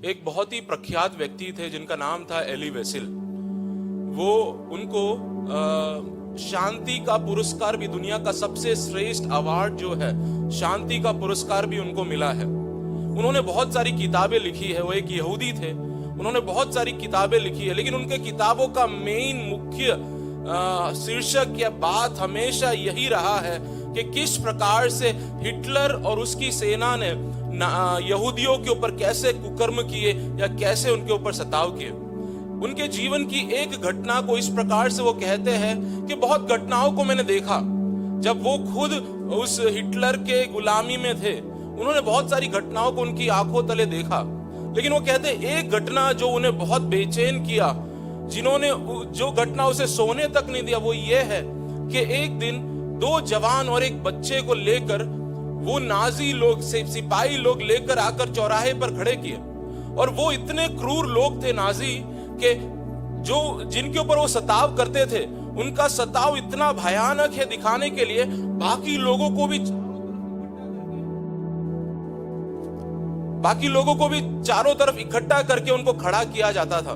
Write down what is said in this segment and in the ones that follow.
एक बहुत ही प्रख्यात व्यक्ति थे जिनका नाम था एली वेसिल। वो उनको शांति का पुरस्कार भी, दुनिया का सबसे श्रेष्ठ अवार्ड जो है शांति का पुरस्कार भी उनको मिला है। उन्होंने बहुत सारी किताबें लिखी है। वो एक यहूदी थे, उन्होंने बहुत सारी किताबें लिखी है, लेकिन उनके किताबों का मेन मुख्य शीर्षक या बात हमेशा यही रहा है कि किस प्रकार से हिटलर और उसकी सेना ने यहूदियों के ऊपर कैसे कुकर्म किए या कैसे उनके ऊपर सताव किए। उनके जीवन की एक घटना को इस प्रकार से वो कहते हैं कि बहुत घटनाओं को मैंने देखा। जब वो खुद उस हिटलर के गुलामी में थे, उन्होंने बहुत सारी घटनाओं को उनकी आंखों तले देखा, लेकिन वो कहते एक घटना जो उन्हें बहुत बेचैन किया, जिन्होंने जो घटना उसे सोने तक नहीं दिया, वो ये है कि एक दिन 2 जवान और एक बच्चे को लेकर वो नाजी लोग, सिपाही लोग लेकर आकर चौराहे पर खड़े किए। और वो इतने क्रूर लोग थे नाजी कि जो जिनके ऊपर वो सताव करते थे, उनका सताव इतना भयानक है दिखाने के लिए बाकी लोगों को भी चारों तरफ इकट्ठा करके उनको खड़ा किया जाता था,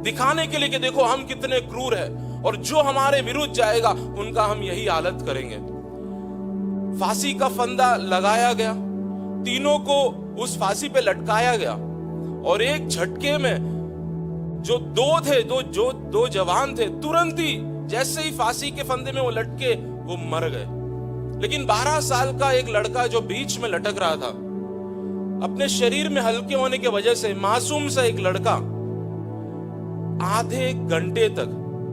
दिखाने के लिए कि देखो हम कितने क्रूर हैं और जो हमारे विरुद्ध जाएगा उनका हम यही हालत करेंगे। फांसी का फंदा लगाया गया, तीनों को उस फांसी पे लटकाया गया और एक झटके में जो दो जवान थे, तुरंत ही जैसे ही फांसी के फंदे में वो लटके वो मर गए। लेकिन 12 साल का एक लड़का जो बीच में लटक रहा था, अपने शरीर में हल्के होने की वजह से मासूम सा एक लड़का आधे घंटे तक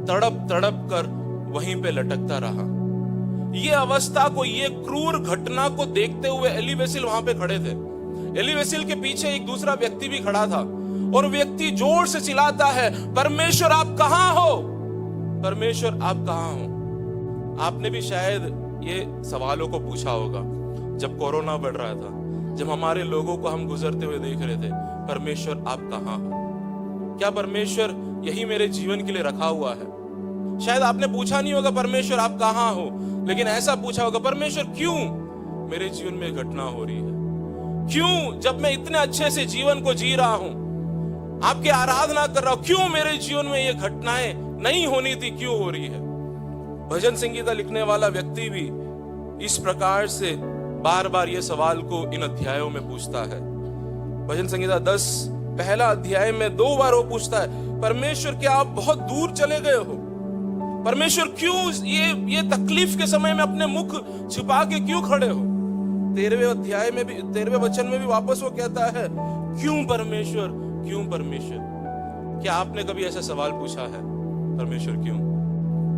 तड़प कर वहीं पे लटकता रहा। ये अवस्था को, ये क्रूर घटना को देखते हुए एली वेसिल वहां पे खड़े थे। एली वेसिल के पीछे एक दूसरा व्यक्ति भी खड़ा था और व्यक्ति जोर से चिल्लाता है, परमेश्वर आप कहां हो, परमेश्वर आप कहां हो। आपने भी शायद ये सवालों को पूछा होगा जब कोरोना बढ़ रहा था, जब हमारे लोगों को हम गुजरते हुए देख रहे थे, परमेश्वर आप कहां हो। क्या परमेश्वर यही मेरे जीवन के लिए रखा हुआ है? शायद आपने पूछा नहीं होगा परमेश्वर आप कहां हो, लेकिन ऐसा पूछा होगा, परमेश्वर क्यों मेरे जीवन में घटना हो रही है? क्यों जब मैं इतने अच्छे से जीवन को जी रहा हूं, आपकी आराधना कर रहा हूं, क्यों मेरे जीवन में ये घटनाएं नहीं होनी थी, क्यों हो रही है? भजन संगीता लिखने वाला व्यक्ति भी इस प्रकार से बार बार ये सवाल को इन अध्यायों में पूछता है। भजन संगीता 10 पहला अध्याय में 2 बार वो पूछता है, परमेश्वर क्या आप बहुत दूर चले गए हो? परमेश्वर क्यों ये तकलीफ के समय में अपने मुख छिपा के क्यों खड़े हो? 13वें अध्याय में भी, 13वें वचन में भी वापस वो कहता है, क्यों परमेश्वर, क्यों परमेश्वर? क्या आपने कभी ऐसा सवाल पूछा है, परमेश्वर क्यों?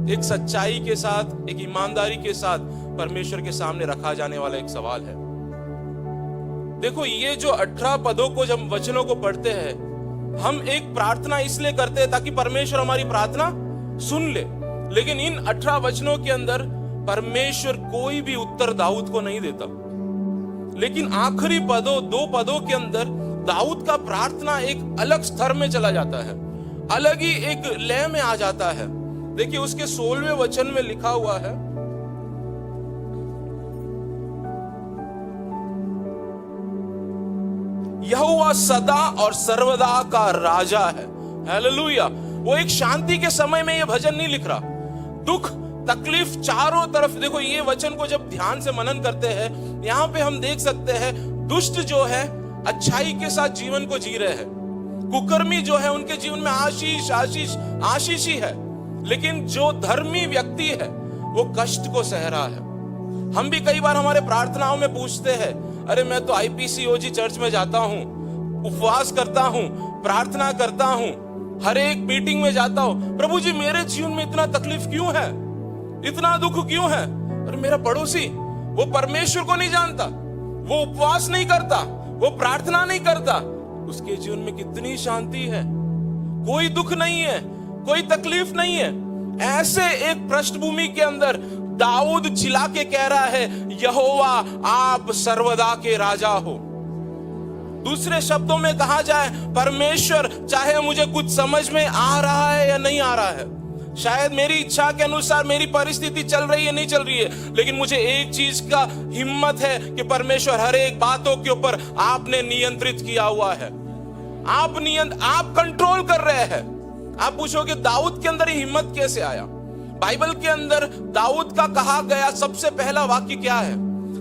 एक सच्चाई के साथ, एक ईमानदारी के साथ परमेश्वर के सामने रखा जाने वाला एक सवाल है। देखो, ये जो 18 पदों को जब वचनों को पढ़ते हैं, हम एक प्रार्थना इसलिए करते हैं ताकि परमेश्वर हमारी प्रार्थना सुन ले, लेकिन इन 18 वचनों के अंदर परमेश्वर कोई भी उत्तर दाऊद को नहीं देता। लेकिन आखिरी 2 पदों के अंदर दाऊद का प्रार्थना एक अलग स्तर में चला जाता है, अलग ही एक लय में आ जाता है। देखिए उसके 16वें वचन में लिखा हुआ है, यहोवा सदा और सर्वदा का राजा है। हालेलुया। वो एक शांति के समय में ये भजन नहीं लिख रहा, दुख तकलीफ चारों तरफ। देखो ये वचन को जब ध्यान से मनन करते हैं, यहां पे हम देख सकते हैं दुष्ट जो है अच्छाई के साथ जीवन को जी रहे हैं, कुकर्मी जो है उनके जीवन में आशीष आशीष आशीष ही है, लेकिन जो धर्मी व्यक्ति है वो कष्ट को सह रहा है। हम भी कई बार हमारे प्रार्थनाओं में पूछते हैं, अरे मैं तो IPCOG चर्च में जाता हूं, उपवास करता हूं, प्रार्थना करता हूं, हर एक मीटिंग में जाता हूं, प्रभु जी मेरे जीवन में इतना तकलीफ क्यों है, इतना दुख क्यों है? अरे मेरा पड़ोसी वो परमेश्वर को नहीं जानता, वो उपवास नहीं करता, वो प्रार्थना नहीं करता, उसके जीवन में कितनी शांति है, कोई दुख नहीं है, कोई तकलीफ नहीं है। ऐसे एक पृष्ठभूमि के अंदर दाऊद चिल्ला के कह रहा है, यहोवा आप सर्वदा के राजा हो। दूसरे शब्दों में कहा जाए, परमेश्वर चाहे मुझे कुछ समझ में आ रहा है या नहीं आ रहा है, शायद मेरी इच्छा के अनुसार मेरी परिस्थिति चल रही है नहीं चल रही है, लेकिन मुझे एक चीज का हिम्मत है कि परमेश्वर हर एक बातों के ऊपर आपने नियंत्रित किया हुआ है, आप कंट्रोल कर रहे हैं। आप पूछोगे दाऊद के अंदर ये हिम्मत कैसे आया? बाइबल के अंदर दाऊद का कहा गया सबसे पहला वाक्य क्या है?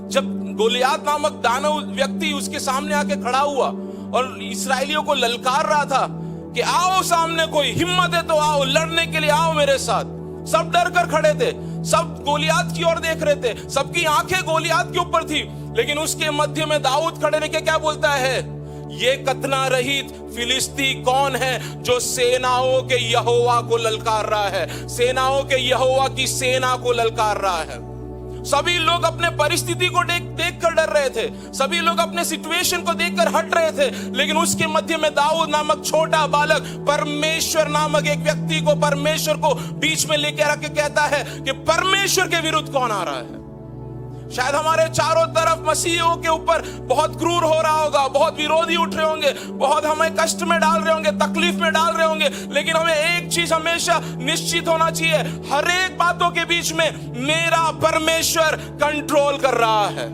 जब गोलियात नामक दानव व्यक्ति उसके सामने आके खड़ा हुआ और इस्राएलियों को ललकार रहा था कि आओ सामने, कोई हिम्मत है तो आओ, लड़ने के लिए आओ मेरे साथ। सब डर कर खड़े थे, सब गोलियात की ओर देख रहे थे, सबकी आंखें गोलियात के ऊपर थी, लेकिन उसके मध्य में दाऊद खड़े रह के क्या बोलता है? ये कतना रहित फिलिस्ती कौन है जो सेनाओं के यहोवा को ललकार रहा है, सेनाओं के यहोवा की सेना को ललकार रहा है। सभी लोग अपने परिस्थिति को देख कर डर रहे थे, सभी लोग अपने सिचुएशन को देखकर हट रहे थे, लेकिन उसके मध्य में दाऊद नामक छोटा बालक परमेश्वर नामक एक व्यक्ति को, परमेश्वर को बीच में लेकर आके कहता है कि परमेश्वर के विरुद्ध कौन आ रहा है। शायद हमारे चारों तरफ मसीहियों के ऊपर बहुत क्रूर हो रहा होगा, बहुत विरोधी उठ रहे होंगे, बहुत हमें कष्ट में डाल रहे होंगे, तकलीफ में डाल रहे होंगे, लेकिन हमें एक चीज हमेशा निश्चित होना चाहिए, हर एक बातों के बीच में मेरा परमेश्वर कंट्रोल कर रहा है,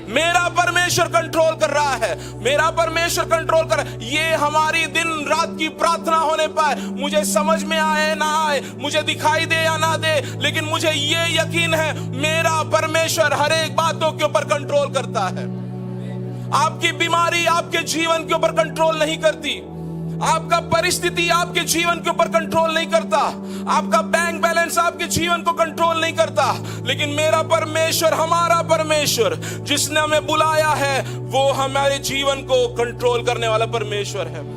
मेरा परमेश्वर कंट्रोल कर रहा है, मेरा परमेश्वर कंट्रोल कर रहा है। ये हमारी दिन रात की प्रार्थना होने पाए, मुझे समझ में आए ना आए, मुझे दिखाई दे या ना दे, लेकिन मुझे ये यकीन है मेरा परमेश्वर हर एक बातों के ऊपर कंट्रोल करता है। आपकी बीमारी आपके जीवन के ऊपर कंट्रोल नहीं करती, आपका परिस्थिति आपके जीवन के ऊपर कंट्रोल नहीं करता, आपका बैंक बैलेंस आपके जीवन को कंट्रोल नहीं करता, लेकिन मेरा परमेश्वर, हमारा परमेश्वर जिसने हमें बुलाया है, वो हमारे जीवन को कंट्रोल करने वाला परमेश्वर है।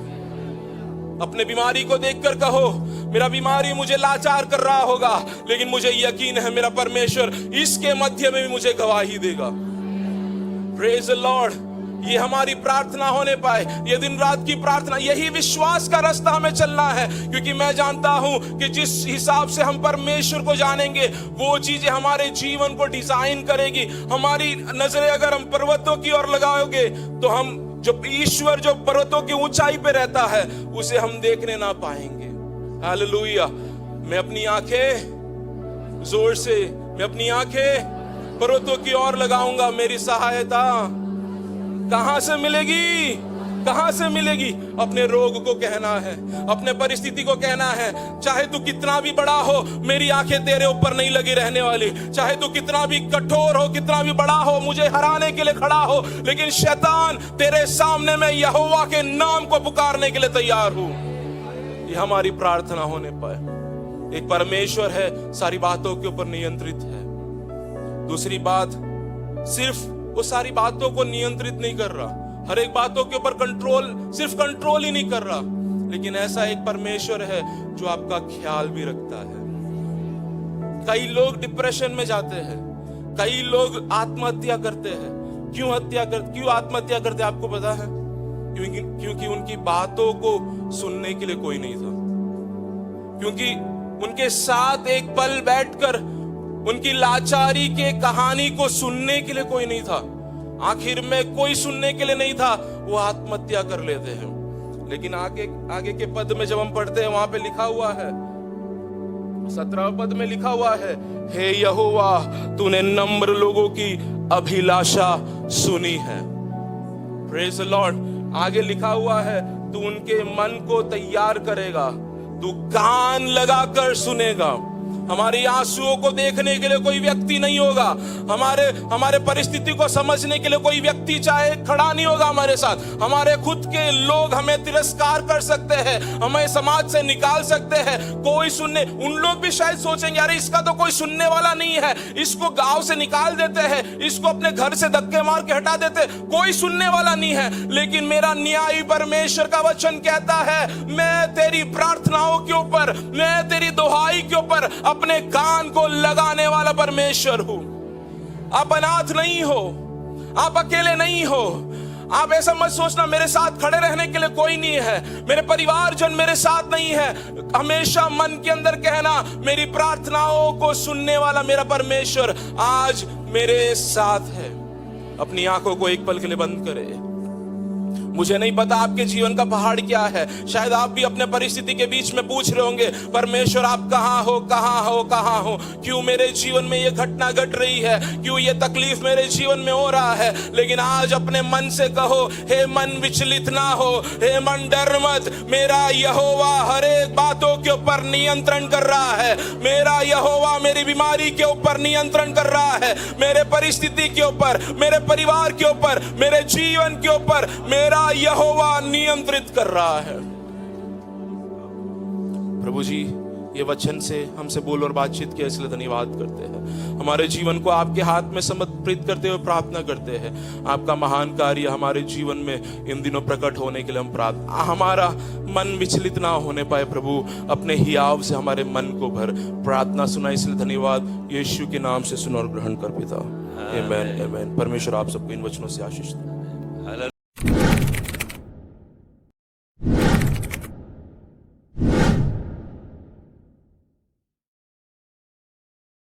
अपने बीमारी को देखकर कहो, मेरा बीमारी मुझे लाचार कर रहा होगा, लेकिन मुझे यकीन है मेरा परमेश्वर इसके मध्य में भी मुझे गवाही देगा। Praise the Lord. ये हमारी प्रार्थना होने पाए, ये दिन रात की प्रार्थना, यही विश्वास का रास्ता हमें चलना है, क्योंकि मैं जानता हूं कि जिस हिसाब से हम परमेश्वर को जानेंगे वो चीजें हमारे जीवन को डिजाइन करेगी। हमारी नजरें अगर हम पर्वतों की ओर लगाओगे तो हम जो ईश्वर जो पर्वतों की ऊंचाई पे रहता है उसे हम देखने ना पाएंगे। हालेलुया। मैं अपनी आंखें जोर से, मैं अपनी आंखें पर्वतों की ओर लगाऊंगा, मेरी सहायता कहां से मिलेगी? कहां से मिलेगी? अपने रोग को कहना है, अपने परिस्थिति को कहना है, चाहे तू कितना भी बड़ा हो, मेरी आंखें तेरे ऊपर नहीं लगी रहने वाली, चाहे तू कितना भी कठोर हो, कितना भी बड़ा हो, मुझे हराने के लिए खड़ा हो, लेकिन शैतान तेरे सामने मैं यहोवा के नाम को पुकारने के लिए तैयार हूं। ये हमारी प्रार्थना होने पाए। एक परमेश्वर है, सारी बातों के ऊपर नियंत्रित है। दूसरी बात, सिर्फ वो सारी बातों को नियंत्रित नहीं कर रहा, हर एक बातों के ऊपर सिर्फ कंट्रोल ही नहीं कर रहा, लेकिन ऐसा एक परमेश्वर है जो आपका ख्याल भी रखता है। कई लोग डिप्रेशन में जाते हैं, कई लोग आत्महत्या करते हैं। क्यों आत्महत्या करते हैं आपको पता है? क्योंकि उनकी बातों को सुनने के लिए कोई नहीं था, क्योंकि उनके साथ एक पल बैठकर उनकी लाचारी के कहानी को सुनने के लिए कोई नहीं था, आखिर में कोई सुनने के लिए नहीं था, वो आत्महत्या कर लेते हैं। लेकिन आगे के पद में जब हम पढ़ते हैं, वहां पे लिखा हुआ है, 17 पद में लिखा हुआ है, हे यहोवा तूने नम्र लोगों की अभिलाषा सुनी है। Praise the Lord. आगे लिखा हुआ है, तू उनके मन को तैयार करेगा, तू कान लगाकर सुनेगा। हमारी आंसुओं को देखने के लिए कोई व्यक्ति नहीं होगा, हमारे परिस्थिति को समझने के लिए कोई व्यक्ति चाहे खड़ा नहीं होगा हमारे साथ। हमारे खुद के लोग हमें तिरस्कार कर सकते हैं, हमें समाज से निकाल सकते हैं, कोई सुनने, उन लोग भी शायद सोचेंगे अरे इसका तो कोई सुनने वाला नहीं है, इसको गांव से निकाल देते हैं, इसको अपने घर से धक्के मार के हटा देते, कोई सुनने वाला नहीं है। लेकिन मेरा न्यायी परमेश्वर का वचन कहता है, मैं तेरी प्रार्थनाओं के ऊपर, मैं तेरी दुहाई के ऊपर अपने कान को लगाने वाला परमेश्वर हूं। आप अनाथ नहीं हो, आप अकेले नहीं हो। आप ऐसा मत सोचना मेरे साथ खड़े रहने के लिए कोई नहीं है, मेरे परिवारजन मेरे साथ नहीं है। हमेशा मन के अंदर कहना, मेरी प्रार्थनाओं को सुनने वाला मेरा परमेश्वर आज मेरे साथ है। अपनी आंखों को एक पल के लिए बंद करें। मुझे नहीं पता आपके जीवन का पहाड़ क्या है। शायद आप भी अपने परिस्थिति के बीच में पूछ रहे होंगे, परमेश्वर आप कहाँ हो, कहाँ हो, कहाँ हो? क्यों मेरे जीवन में ये घटना घट रही है? क्यों ये तकलीफ मेरे जीवन में हो रहा है? लेकिन आज अपने मन से कहो, हे मन विचलित ना हो, हे मन डर मत, मेरा यहोवा हर एक बातों के ऊपर नियंत्रण कर रहा है। मेरा यहोवा मेरी बीमारी के ऊपर नियंत्रण कर रहा है, मेरे परिस्थिति के ऊपर, मेरे परिवार के ऊपर, मेरे जीवन के ऊपर मेरा यहोवा नियंत्रित कर रहा है। प्रभु जी, ये वचन से हमसे बोल और बातचीत किया, इसलिए धन्यवाद करते हैं। हमारे जीवन को आपके हाथ में समर्पित करते हुए प्रार्थना करते हैं। आपका महान कार्य हमारे जीवन में इन दिनों प्रकट होने के लिए हम प्रार्थना, हमारा मन विचलित ना होने पाए प्रभु, अपने हियाव से हमारे मन को भर। प्रार्थना सुना, इसलिए धन्यवाद। यीशु के नाम से सुन और ग्रहण कर पिता। आमीन, आमीन। परमेश्वर आप सबको इन वचनों से आशीष दे।